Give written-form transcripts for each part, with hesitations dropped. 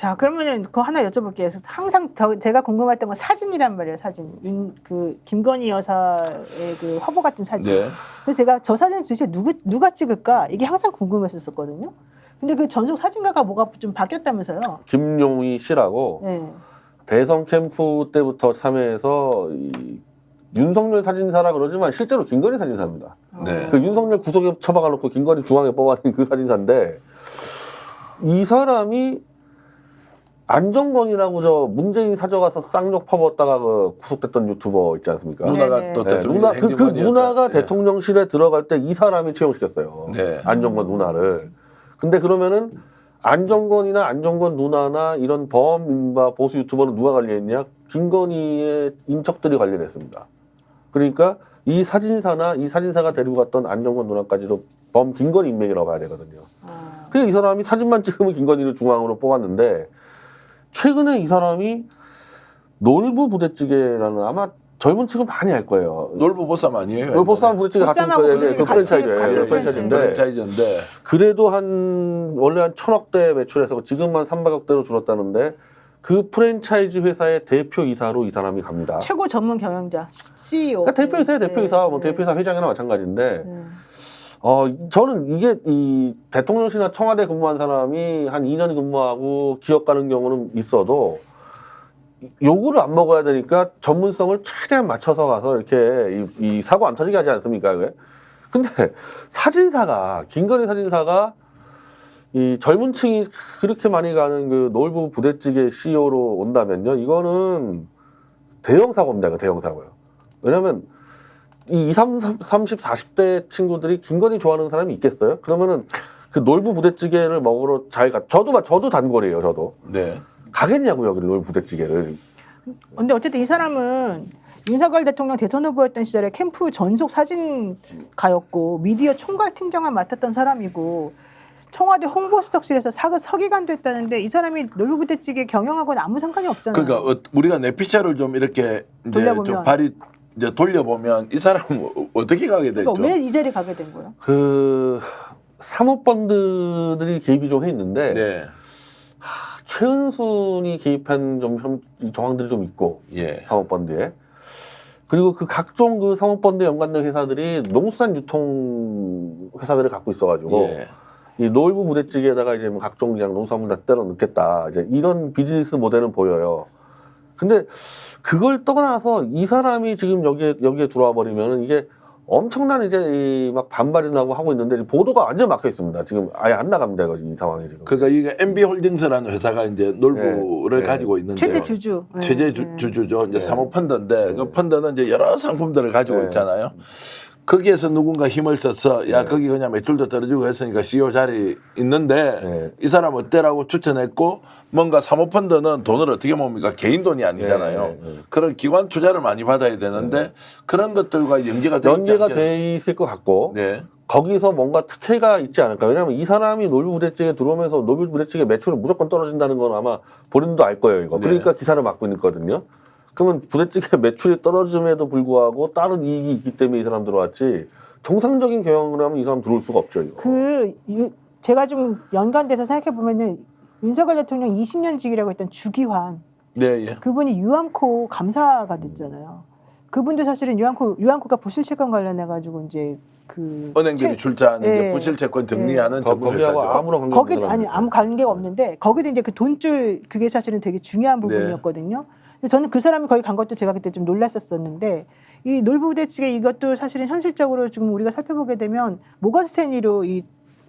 자, 그러면은 그거 하나 여쭤볼게요. 항상 제가 궁금했던 건 사진이란 말이에요. 사진. 그 김건희 여사의 그 화보 같은 사진. 네. 그래서 제가 저 사진 도대체 누가 찍을까? 이게 항상 궁금했었거든요. 근데 그 전속 사진가가 뭐가 좀 바뀌었다면서요? 김용희 씨라고 네. 대선 캠프 때부터 참여해서 이 윤석열 사진사라 그러지만 실제로 김건희 사진사입니다. 네. 그 윤석열 구석에 처박아 놓고 김건희 중앙에 뽑아낸 그 사진사인데 이 사람이 안정권이라고 저 문재인 사저가서 쌍욕 퍼붓다가 그 구속됐던 유튜버 있지 않습니까? 누나가 네네. 또 네, 대통령 그 누나가 네. 대통령실에 들어갈 때 이 사람이 채용시켰어요. 네. 안정권 누나를. 근데 그러면은 안정권이나 안정권 누나나 이런 범인바 보수 유튜버는 누가 관리했냐? 김건희의 인척들이 관리했습니다. 그러니까 이 사진사나 이 사진사가 데리고 갔던 안정권 누나까지도 범 김건희 인맥이라고 봐야 되거든요. 그래서 이 사람이 사진만 찍으면 김건희를 중앙으로 뽑았는데 최근에 이 사람이 놀부 부대찌개라는 아마 젊은 층은 많이 알 거예요. 놀부 보쌈 아니에요? 놀부보쌈 부대찌개 같은 보쌈하고 그 부대찌개 같이 프랜차이즈예요. 같이 프랜차이즈인데 프랜차이즈인데 그래도 원래 한 1,000억대 매출해서 지금 한 300억대로 줄었다는데 그 프랜차이즈 회사의 대표이사로 이 사람이 갑니다. 최고 전문 경영자, CEO. 그러니까 대표이사예요, 대표이사. 뭐 네. 대표이사 회장이나 마찬가지인데 저는 이게 이 대통령실이나 청와대 근무한 사람이 한 2년 근무하고 기업 가는 경우는 있어도 요구를 안 먹어야 되니까 전문성을 최대한 맞춰서 가서 이렇게 이 사고 안 터지게 하지 않습니까? 그게? 근데 사진사가 김건희 사진사가 이 젊은 층이 그렇게 많이 가는 그 놀부 부대찌개 CEO로 온다면요, 이거는 대형 사고입니다. 이거 대형 사고요. 왜냐면 이 20, 30, 40대 친구들이 김건희 좋아하는 사람이 있겠어요? 그러면은 그 놀부 부대찌개를 먹으러 저도 단골이에요. 저도 네. 가겠냐고 여기를 놀부 부대찌개를. 근데 어쨌든 이 사람은 윤석열 대통령 대선 후보였던 시절에 캠프 전속 사진가였고 미디어 총괄 팀장을 맡았던 사람이고 청와대 홍보수석실에서 서기관도 했다는데 이 사람이 놀부부대찌개 경영하고는 아무 상관이 없잖아요. 그러니까 우리가 내피셜을 좀 이렇게 이제 돌려보면. 좀 발이 이제 돌려보면 이 사람은 어떻게 가게 됐죠? 그러니까 왜 이 자리에 가게 된 거예요? 그 사모펀드들이 개입이 좀 해 있는데 네. 최은순이 개입한 정황들이 좀 있고 예. 사모펀드에. 그리고 그 각종 그 사모펀드에 연관된 회사들이 농수산 유통 회사들을 갖고 있어가지고 예. 이 놀부 부대찌개에다가 이제 뭐 각종 그냥 농수산물 다 때려 넣겠다. 이제 이런 비즈니스 모델은 보여요. 근데 그걸 떠나서 이 사람이 지금 여기에 들어와 버리면은 이게 엄청난 이제 막 반발이 나고 하고 있는데 보도가 완전 막혀 있습니다. 지금 아예 안 나갑니다. 이 상황이 지금. 그러니까 이게 MB홀딩스라는 회사가 이제 놀부를 네. 가지고 있는데 최대 주주. 최대 주주죠. 이제 사모펀드인데 그 펀드는 이제 여러 상품들을 가지고 있잖아요. 거기에서 누군가 힘을 써서 야 거기 그냥 매출도 떨어지고 했으니까 CEO 자리 있는데 이 사람 어때라고 추천했고 뭔가 사모펀드는 돈을 어떻게 모읍니까? 개인 돈이 아니잖아요. 그런 기관 투자를 많이 받아야 되는데 그런 것들과 연계가 돼 있을 것 같고 네. 거기서 뭔가 특혜가 있지 않을까. 왜냐하면 이 사람이 놀부 부대찌개 들어오면서 놀부 부대찌개 매출은 무조건 떨어진다는 건 아마 본인도 알 거예요. 이거. 그러니까 기사를 맡고 있거든요. 그러면 부대찌개 매출이 떨어짐에도 불구하고 다른 이익이 있기 때문에 이 사람 들어왔지 정상적인 경영을 하면 이 사람 들어올 수가 없죠. 이거. 제가 좀 연관돼서 생각해 보면은 윤석열 대통령 20년직이라고 했던 주기환 네, 예. 그분이 유암코 감사가 됐잖아요. 그분도 사실은 유암코가 부실채권 관련해 가지고 이제 그 은행들이 출자하는 예. 이제 부실채권 정리하는 전문 회사죠. 거기하고 아무런 관계 거기 없는 아니 사람이에요. 아무 관계가 없는데 거기도 이제 그 돈줄 그게 사실은 되게 중요한 부분이었거든요. 근데 저는 그 사람이 거기 간 것도 제가 그때 좀 놀랐었었는데 이 놀부부대찌개 이것도 사실은 현실적으로 지금 우리가 살펴보게 되면 모건 스탠리로 이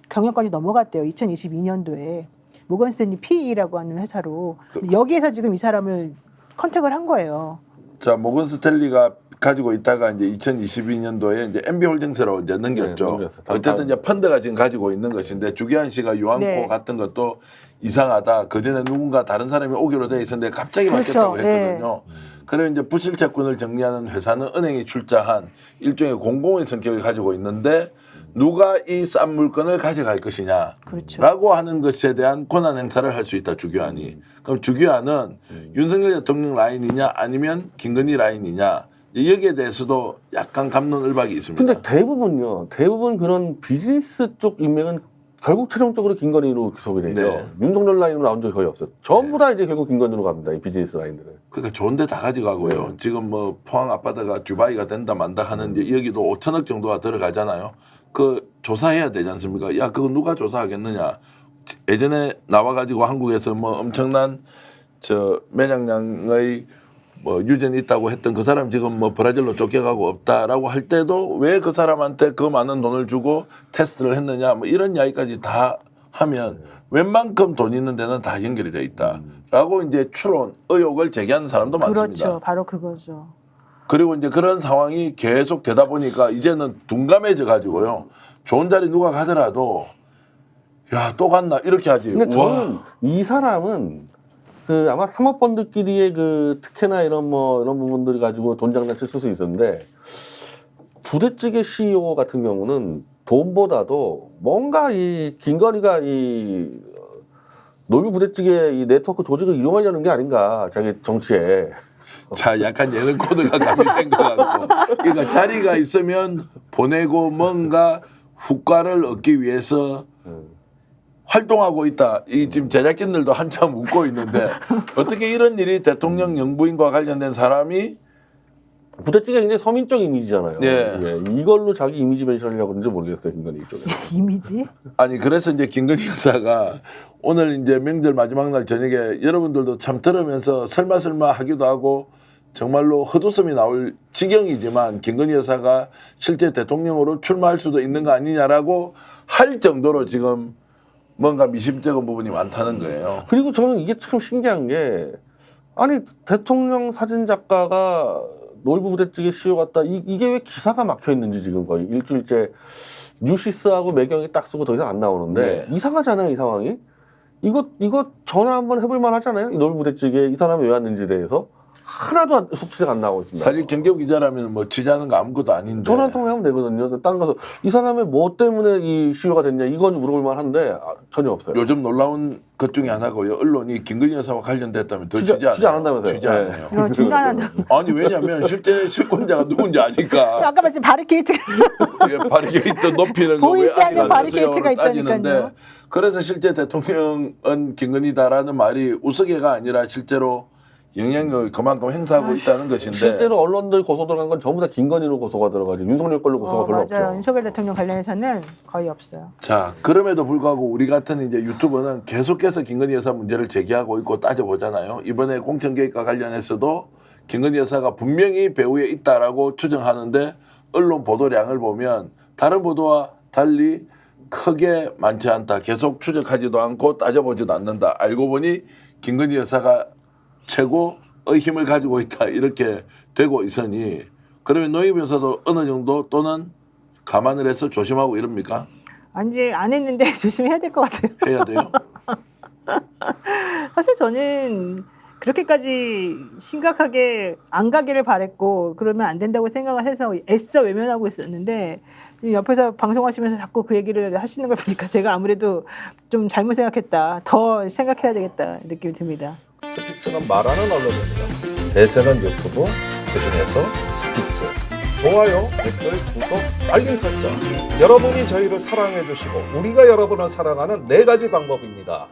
경영권이 넘어갔대요. 2022년도에 모건 스탠리 PE라고 하는 회사로 여기에서 지금 이 사람을 컨택을 한 거예요. 자, 모건 스탠리가 가지고 있다가 이제 2022년도에 이제 MB홀딩스로 이제 넘겼죠. 네, 어쨌든 이제 펀드가 지금 가지고 있는 것인데 주기환 씨가 유한코 네. 같은 것도 이상하다. 그 전에 누군가 다른 사람이 오기로 돼 있었는데 갑자기 그렇죠. 맡겼다고 했거든요. 그러면 이제 부실채권을 정리하는 회사는 은행이 출자한 일종의 공공의 성격을 가지고 있는데 누가 이 싼 물건을 가져갈 것이냐 그렇죠. 라고 하는 것에 대한 권한 행사를 할 수 있다. 주기환이. 그럼 주기환은 윤석열 대통령 라인이냐 아니면 김건희 라인이냐 여기에 대해서도 약간 갑론을박이 있습니다. 근데 대부분 그런 비즈니스 쪽 인맥은 결국 최종적으로 김건희로 기소가 되죠. 네. 윤석열 라인으로 나온 적이 거의 없어요. 전부 다 이제 결국 김건희로 갑니다. 이 비즈니스 라인들은. 그러니까 좋은데 다 가져가고요. 지금 뭐 포항 앞바다가 듀바이가 된다 만다 하는 이제 여기도 5천억 정도가 들어가잖아요. 그 조사해야 되지 않습니까? 야, 그거 누가 조사하겠느냐? 예전에 나와가지고 한국에서 뭐 엄청난 저 매장량의 뭐 유전이 있다고 했던 그 사람 지금 뭐 브라질로 쫓겨가고 없다라고 할 때도 왜 그 사람한테 그 많은 돈을 주고 테스트를 했느냐 뭐 이런 이야기까지 다 하면 웬만큼 돈 있는 데는 다 연결이 돼 있다라고 이제 추론 의혹을 제기하는 사람도 많습니다. 그렇죠. 바로 그거죠. 그리고 이제 그런 상황이 계속 되다 보니까 이제는 둔감해져 가지고요. 좋은 자리 누가 가더라도 야, 또 갔나 이렇게 하지. 근데 우와. 저는 이 사람은 그 아마 사모펀드끼리의 그 특혜나 이런 부분들을 가지고 돈 장난칠 수 있었는데 부대찌개 CEO 같은 경우는 돈보다도 뭔가 이 김건희가 이 놀부 부대찌개 이 네트워크 조직을 이용하려는 게 아닌가 자기 정치에. 자, 약간 예능 코드가 가미된 것 같고. 그러니까 자리가 있으면 보내고 뭔가 후과를 얻기 위해서 활동하고 있다. 이 지금 제작진들도 한참 웃고 있는데 어떻게 이런 일이 대통령 영부인과 관련된 사람이 부대찌개 굉장히 서민적 이미지잖아요. 네. 예, 이걸로 자기 이미지 변신하려고 그런지 모르겠어요, 김건희 쪽에. 이미지? 아니 그래서 이제 김건희 여사가 오늘 이제 명절 마지막 날 저녁에 여러분들도 참 들으면서 설마 하기도 하고 정말로 헛웃음이 나올 지경이지만 김건희 여사가 실제 대통령으로 출마할 수도 있는 거 아니냐라고 할 정도로 지금 뭔가 미심쩍은 부분이 많다는 거예요. 그리고 저는 이게 참 신기한 게 아니 대통령 사진 작가가 놀부 부대찌개 CEO 같다 이게 왜 기사가 막혀 있는지 지금 거의 일주일째 뉴시스하고 매경이 딱 쓰고 더 이상 안 나오는데 네. 이상하잖아요 이 상황이. 이거 전화 한번 해볼 만하잖아요 이 놀부 부대찌개 이 사람이 왜 왔는지에 대해서 하나도 속치가 안 나오고 있습니다. 사실 경제부 기자라면 뭐 취재하는 거 아무것도 아닌데 전화 한 통하면 되거든요. 딴 가서 이 사람이 뭐 때문에 이 CEO가 됐냐 이건 물어볼 만한데 전혀 없어요. 요즘 놀라운 것 중에 하나고요. 언론이 김건희 여사와 관련됐다면 더 취재 안 취재 안 해요. 한다면서요? 취재 안 해요. 이거 중단한다. 아니 왜냐면 실제 실권자가 누군지 아니까 아까 말씀 바리케이트. 바리게이트 높이는 거왜 보이지 않는 아직 안 바리케이트가 됐어요? 따지는데 있다니까요. 그래서 실제 대통령은 김건희다라는 말이 우스개가 아니라 실제로 영향력을 그만큼 행사하고 있다는 것인데 실제로 언론들 고소 들어간 건 전부 다 김건희로 고소가 들어가지 윤석열 걸로 고소가 별로 맞아요. 없죠. 윤석열 대통령 관련해서는 거의 없어요. 자 그럼에도 불구하고 우리 같은 이제 유튜버는 계속해서 김건희 여사 문제를 제기하고 있고 따져보잖아요. 이번에 공천개혁과 관련해서도 김건희 여사가 분명히 배후에 있다라고 추정하는데 언론 보도량을 보면 다른 보도와 달리 크게 많지 않다. 계속 추적하지도 않고 따져보지도 않는다. 알고 보니 김건희 여사가 최고의 힘을 가지고 있다. 이렇게 되고 있으니 그러면 노영희 변호사도 어느 정도 또는 감안을 해서 조심하고 이럽니까? 아니 안 했는데 조심해야 될 것 같아요. 해야 돼요? 사실 저는 그렇게까지 심각하게 안 가기를 바랬고 그러면 안 된다고 생각을 해서 애써 외면하고 있었는데 옆에서 방송하시면서 자꾸 그 얘기를 하시는 걸 보니까 제가 아무래도 좀 잘못 생각했다. 더 생각해야 되겠다 느낌이 듭니다. 스픽스는 말하는 언론입니다. 대세는 유튜브, 그중에서 스픽스. 좋아요, 댓글, 구독, 알림 설정. 여러분이 저희를 사랑해 주시고 우리가 여러분을 사랑하는 4가지 방법입니다.